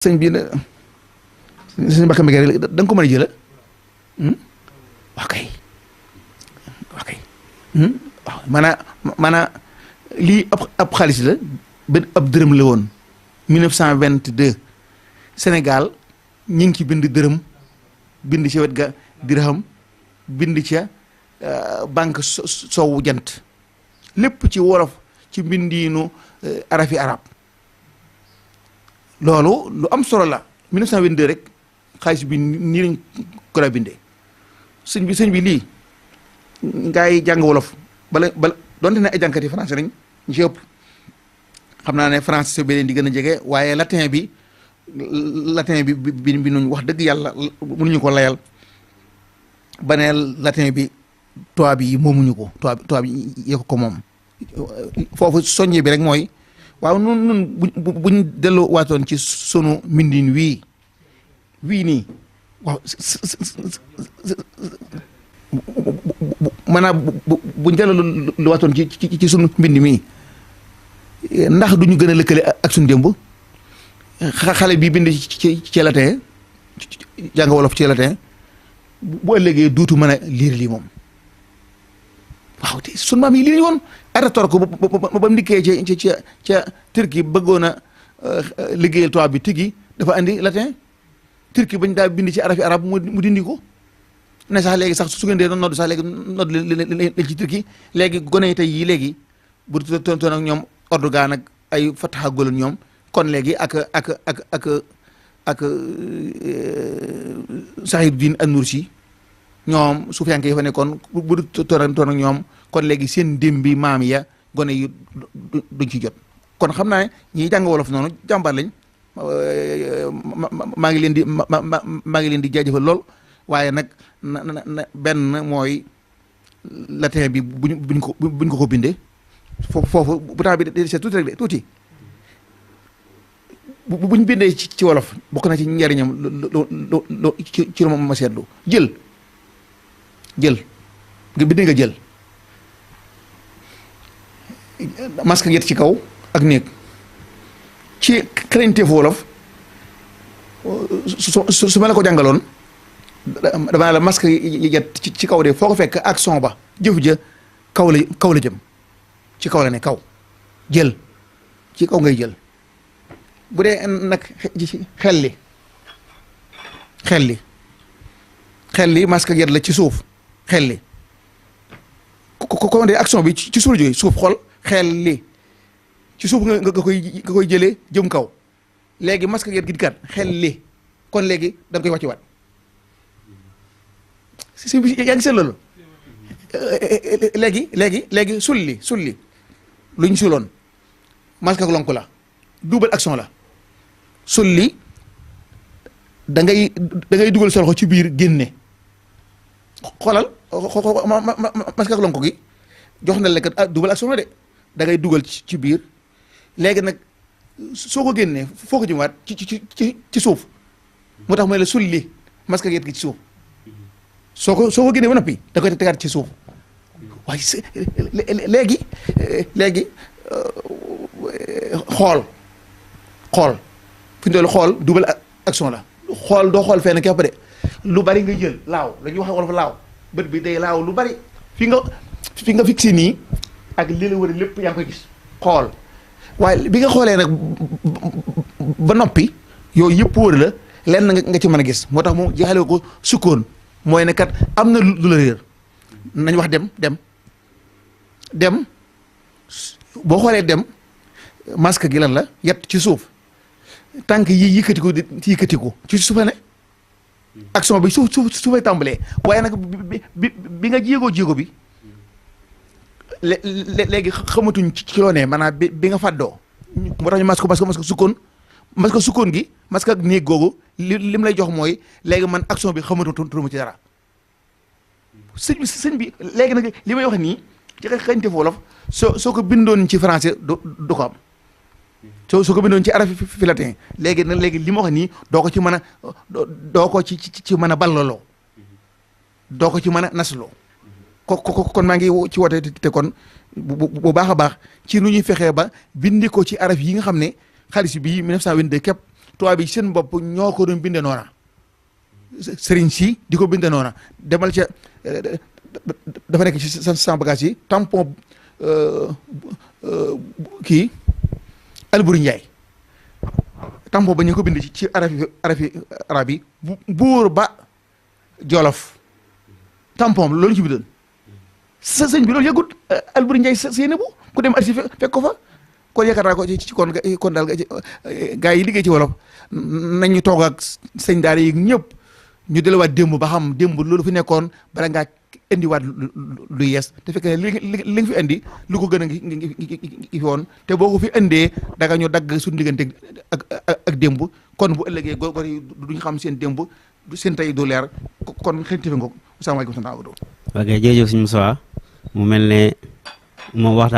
sëñ bi sëñ Mbacke Mbacke da nga ko mën a jëla waa kay waa kay waaw maanaam lii ab xaalis la ab dërëm la woon 1922 Sénégal ñi ngi ci bind dërëm bind ca wet ga dirham bind ca banque soowu jant lépp ci wolof ci mbindiinu arafi arab loolu lu am solo la 1922 rek xaalis bi nii lañ ko daa bindee sëñ bi lii ngaa yi jàng wolof bala donte ne ay jànkati français lañ ñu ci ëpp xam naa ne français bi leen di gën a jege waaye latin bi nuñ wax dëgg yàlla mënuñu ko layal ba ne latin bi tubaab yi moomuñu ko tubaab yi yee ko moom foofu soññe bi rek mooy waaw nun buñ delloo waatoon ci sunu mbindin wii nii waaw maanaam buñ delloo lu waatoon ci sunu mbind mii ndax duñu gën a lëkkale ak suñu démb xale bi bind ci latin jàng wolof ci latin bu ëllëgee duutu mën a liir lii moom waaw te sunu maam yi lii lañu woon arator ko ba mu dikkee ca Turquie bëggoon a liggéeyal tubaab bi tigi dafa andi latin Turquie bañ daa bind ci arafi arab mu dindi ko ne sax léegi sax su ngeen dee nodd sax léegi nodd leen ci Turquie léegi gone yi tey yii léegi bu toon ak ñoom Erdogan ak ay Fataha Gulen ñoom kon léegi ak Sahibuddin an-Nursi ñoom su fekkee fa nekkoon bu toon ak ñoom kon léegi seen démbi maam ya gone yi duñ ci jot kon xam naa ne ñiy jàng wolof noonu jàmbaar lañ maa ngi leen di jaajëfal lool waaye nag na benn mooy latin bi buñ ko bindee foofu bu temps bi c'est tuuti rek de tuuti buñ bindee ci wolof bokk na ci njariñam ci lu ma seetlu jël nga bind nga jël masque yet ci kaw ak néeg ci xarañteefu wolof su ma la ko jàngaloon dama la masque yet ci kaw de foo ko fekk ak son ba jëf ja kaw la jëm ci kaw la ne kaw jël ci kaw ngay jël bu dee nag xel li masque yet la ci suuf xel li ko de action bi ci suuf la jógee suuf xool xel li ci suuf nga koy jëlee jëm kaw léegi masque yet gi kat xel li kon léegi da nga koy wàcci waat si yaa ngi seet loolu léegi sulli luñ suloon masque ak lonk la double action la sulli da ngay dugal sa loxo ci biir génne xoolal masque ak lonk gi jox na la kat double action la de da ngay dugal ci biir léegi nag soo ko génnee foo ko jëmaat ci suuf moo tax mooy la sulli masque ak yet gi ci suuf soo ko génnee ba noppi da koy tegaat ci suuf waaye léegi xool fi ñu doon xool double action la xool doo xool fenn képp de lu bari nga jël laaw la ñuy wax wolof laaw bët bi day laaw lu bari fi nga fixé nii ak li la wër lépp yaa ngi koy gis xool waaye bi nga xoolee nag ba noppi yooyu yëpp wër la lenn nga ci mën a gis moo tax mu jeexale ko sukkoon mooy ne kat am na lu la réer nañ wax dem boo xoolee dem masque gi lan la yet ci suuf tànk yi yëkkatiku ci suufa ne action bi suufay tàmbalee waaye nag bi nga jéego bi léegi xamatuñ ci loo ne maanaam bi nga fàddoo moo tax ñu masque sukkoon gi masque ak néeg googu lim lay jox mooy léegi man action bi xamatuma ci dara sëñ bi léegi nag li may wax nii ci xañte wolof soo ko bindoon ci français du ko am soo ko bindoon ci arabe fi latin léegi li ma wax nii doo ko ci mën a doo ko ci mën a ballaloo doo ko ci mën a nasloo kon maa ngi ci woote te kon bu baax a baax ci nu ñuy fexee ba bindi ko ci arab yi nga xam ne xaalis bii 1922 képp tubaab bi seen bopp ñoo ko doon bindee noona sëriñ si di ko bindee noona demal ca dafa nekk ci sa bagage yi tampon kii Alburi Njaay tampon ba ñu ko bind ci arab yi buur ba Jolof tampon loolu ci bindoon sa sëñ bi loolu yëgut Alburi Njaay seen bu ku dem arsi fekk ko fa kon yaakaar naa ko ci kon daal gaa yi liggéey ci wolof nañu toog ak sëñ daara yi ñëpp ñu delluwaat démb ba xam démb loolu fi nekkoon bala ngaa indiwaat lu yees te fekk ne li nga fi indi lu ko gën a ngi fi woon te boo ko fi indee danga ñu dagg suñu diggante ak démb kon bu ëllëgee góor yi duñu xam seen démb seen tey du leer kon xëy na nga ko asalaamaaleykum. ok jërëjëf sëñ Moussa mu mel ne moom waxtaan